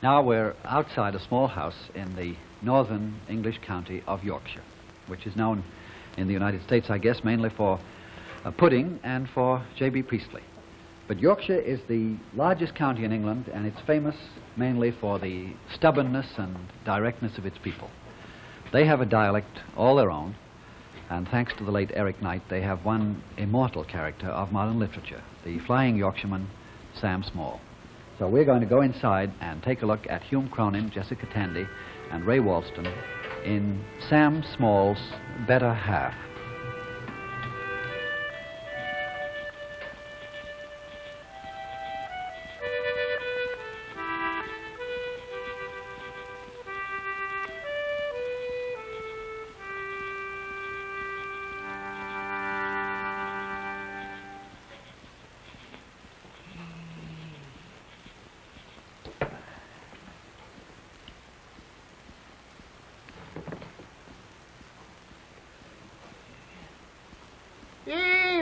Now we're outside a small house in the northern English county of Yorkshire, which is known in the United States, I guess, mainly for pudding and for J.B. Priestley. But Yorkshire is the largest county in England, and it's famous mainly for the stubbornness and directness of its people. They have a dialect all their own, and thanks to the late Eric Knight, they have one immortal character of modern literature, the flying Yorkshireman, Sam Small. So we're going to go inside and take a look at Hume, Cronyn, Jessica Tandy, and Ray Walston in Sam Small's Better Half.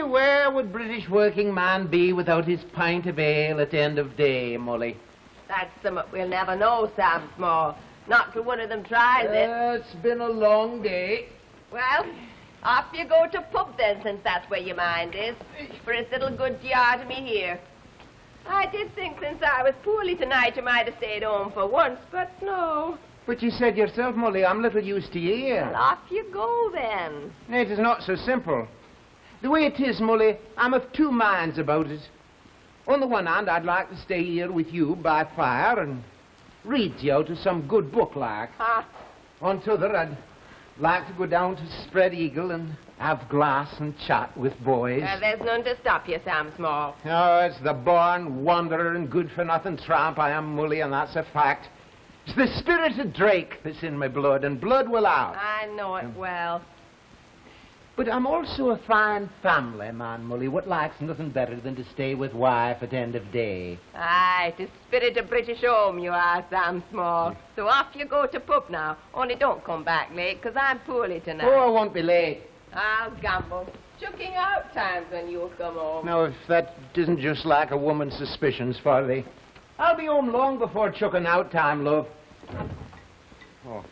Where would British working man be without his pint of ale at the end of day, Molly? That's something we'll never know, Sam Small. Not till one of them tries it. It's been a long day. Well, off you go to pub then, since that's where your mind is. For it's little good you are to me here. I did think since I was poorly tonight you might have stayed home for once, but no. But you said yourself, Molly, I'm little used to you here. Well, off you go then. It is not so simple. The way it is, Molly, I'm of two minds about it. On the one hand, I'd like to stay here with you by fire and read to you out of some good book like. On t'other, I'd like to go down to Spread Eagle and have glass and chat with boys. There's none to stop you, Sam Small. Oh, it's the born wanderer and good-for-nothing tramp I am, Molly, and that's a fact. It's the spirit of Drake that's in my blood, and blood will out. I know it well. But I'm also a fine family man, Molly, what likes nothing better than to stay with wife at end of day. Aye, the spirit of British home you are, Sam Small. So off you go to pub now. Only don't come back late, 'cause I'm poorly tonight. Oh, I won't be late. I'll gamble. Chucking out times when you come home. Now, if that isn't just like a woman's suspicions for thee. I'll be home long before chucking out time, love. Oh.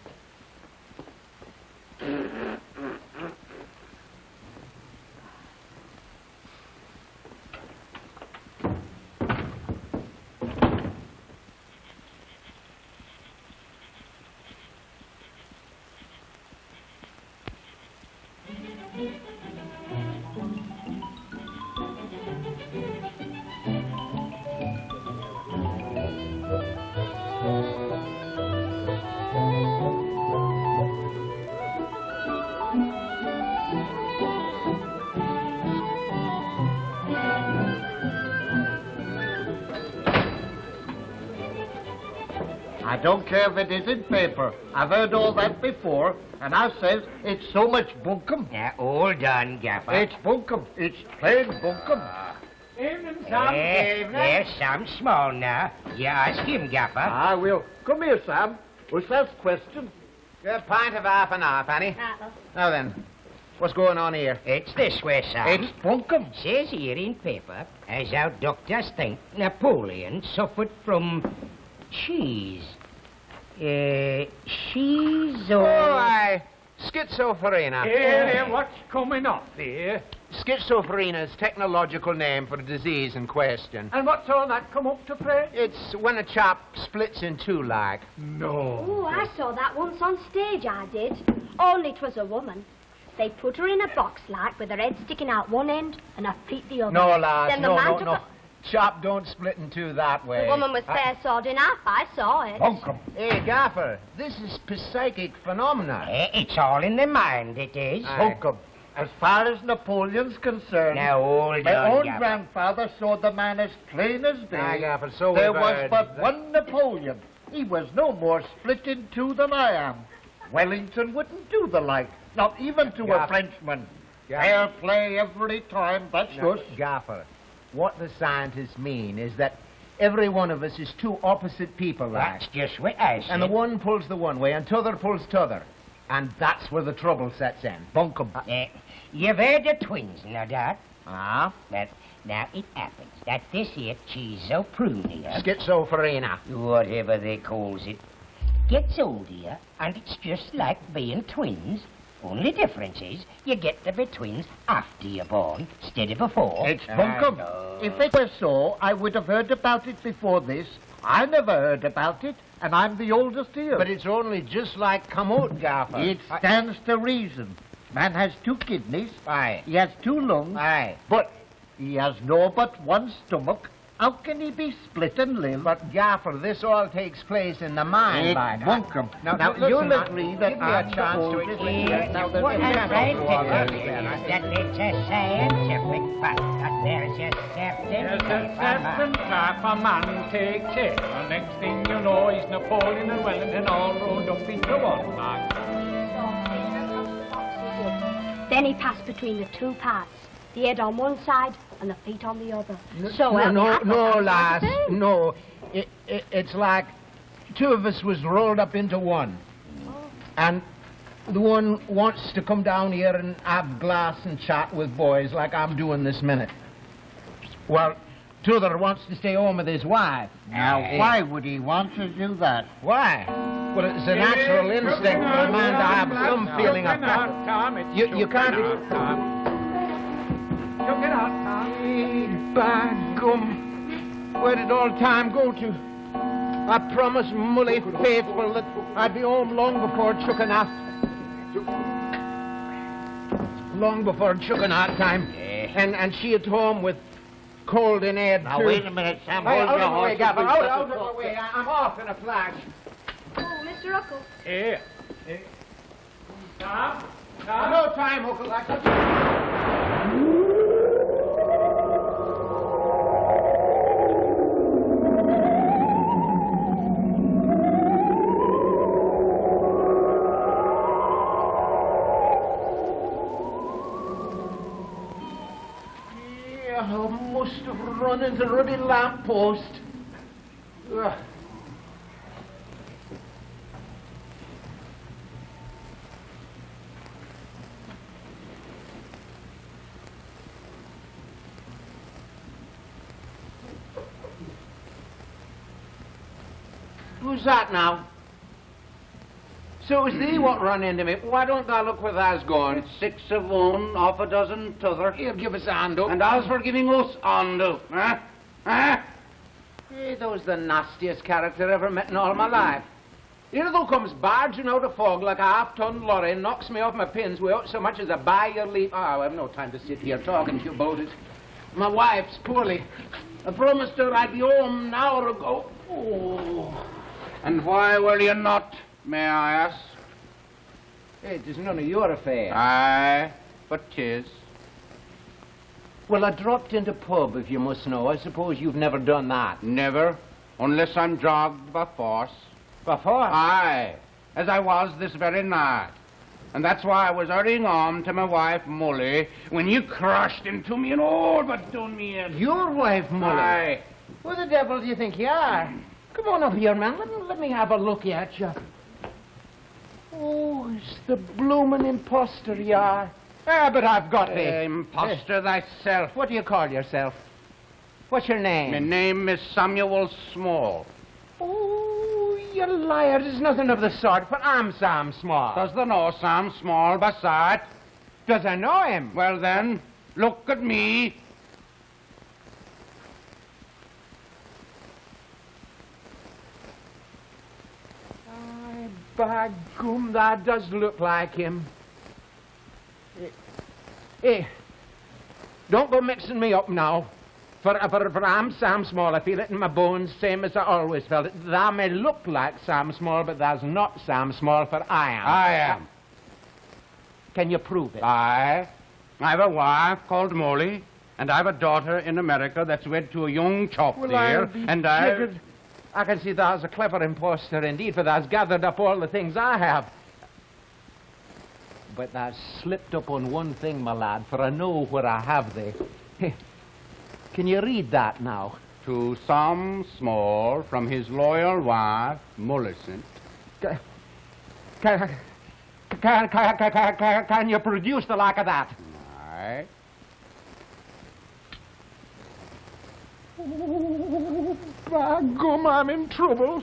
I don't care if it is in paper. I've heard all that before, and I says it's so much bunkum. Hold on, Gaffer. It's bunkum. It's plain bunkum. Evening, Sam. There's Sam Small now. You ask him, Gaffer. I will. Come here, Sam. What's that question? A pint of half and half, Annie. Now then, what's going on here? It's this way, Sam. It's bunkum. Says here in paper, as our doctors think Napoleon suffered from cheese. Cheese or... Oh, aye. Schizophrenia. Here, what's coming up here? Schizophrenia is technological name for the disease in question. And what's all that come up to play? It's when a chap splits in two, like. No. Oh, I saw that once on stage, I did. Only 'twas a woman. They put her in a box, like, with her head sticking out one end and her feet the other. No, lads, Then the no, man no, took no. her- Chap don't split in two that way. The woman was fair sawed in half, I saw it. Bunkum. Hey, Gaffer, this is psychic phenomena. It's all in the mind, it is. Aye. Bunkum. As far as Napoleon's concerned, Now, hold my on, own Gaffer. grandfather saw the man as plain as day. Aye, Gaffer, so There we've was heard. but one Napoleon. He was no more split in two than I am. Wellington wouldn't do the like, not even to a Gaffer. Frenchman. Gaffer. Fair play every time, that's No, just. Gaffer, what the scientists mean is that every one of us is two opposite people, like. That's just what I said. And the one pulls the one way and t'other pulls t'other. And that's where the trouble sets in. Bunkum. You've heard of twins, no doubt. Ah? But Now, it happens that this here schizophrenia, Schizophrenia. whatever they calls it, gets old here, and it's just like being twins. Only difference is you get to be twins after you're born, instead of before. It's bunkum. no. If it were so, I would have heard about it before this. I never heard about it, and I'm the oldest here. But it's only just like come out, Gaffer. It stands to reason. Man has 2 kidneys. Aye. He has 2 lungs. Aye. But he has no but 1 stomach. How can he be split and live? But, Gaffer, this all takes place in the mind, It's like. bunkum. Now, listen, you'll now, agree that give me a I'm the chance to oldest explain here. it. Now, What I'm there's trying to all tell this you there. is that it's a scientific fact that there's a certain There's a type of certain man. type of man takes it. The next thing you know, he's Napoleon and Wellington all rolled up into one, like. Then he passed between the 2 parts, the head on one side and the feet on the other. So No, lass, no. It's like 2 of us was rolled up into one. And the one wants to come down here and have glass and chat with boys like I'm doing this minute. Well, t'other wants to stay home with his wife. Now, why would he want to do that? Why? Well, it's a natural instinct for a man to have some feeling of... You can't... Chuck it out, Tom. By gum, where did all time go to? I promised Mully faithful that I'd be home long before chucking out. Long before chucking out time. And she at home with cold in head, Now, too. wait a minute, Sam. Hey, Hold out your of the way, horses. Gaffer. We've Out got of to the talk. way. I'm off in a flash. Oh, Mr. Huckle. Here. Tom? No time, Uncle. I can't... I must have run into the ruddy lamppost. Ugh. Who's that now? So it was thee what run into me. Why don't thou look where thou's going? It's 6 of one, half a dozen t'other. Here, give us a hand up. And as for giving us hand up, eh? Eh? Hey, thou's the nastiest character ever met in all my life. Here thou comes barging out of fog like a half-ton lorry and knocks me off my pins without so much as a by your leave. Oh, I've no time to sit here talking to you about it. My wife's poorly. I promised her I'd be home an hour ago. Oh. And why were you not, may I ask? Hey, it is none of your affair. Aye, but 'tis. Well, I dropped into pub, if you must know. I suppose you've never done that. Never, unless I'm jogged by force. Before? Aye, as I was this very night. And that's why I was hurrying on to my wife, Mully, when you crashed into me and all but done me in. Your wife, Mully? Aye. Who the devil do you think you are? Come on up here, man. Let me have a look at you. Oh, it's the bloomin' imposter you are. Ah, but I've got thee. Imposter thyself. What do you call yourself? What's your name? My name is Samuel Small. Oh, you liar. There's nothing of the sort, but I'm Sam Small. Does the know Sam Small by sight? Does I know him? Well then, look at me. Aye, by gum, that does look like him. Hey, don't go mixing me up now. For I'm Sam Small. I feel it in my bones, same as I always felt it. Thou may look like Sam Small, but thou's not Sam Small, for I am. I am. Can you prove it? Aye. I've a wife called Molly, and I've a daughter in America that's wed to a young chap Well, there, I'll be and I... jiggered. I can see thou's a clever impostor indeed, for thou's gathered up all the things I have. But thou's slipped up on one thing, my lad, for I know where I have thee. Can you read that now? To Sam Small from his loyal wife, Millicent. Can you produce the like of that? Aye. Oh, by gum, I'm in trouble.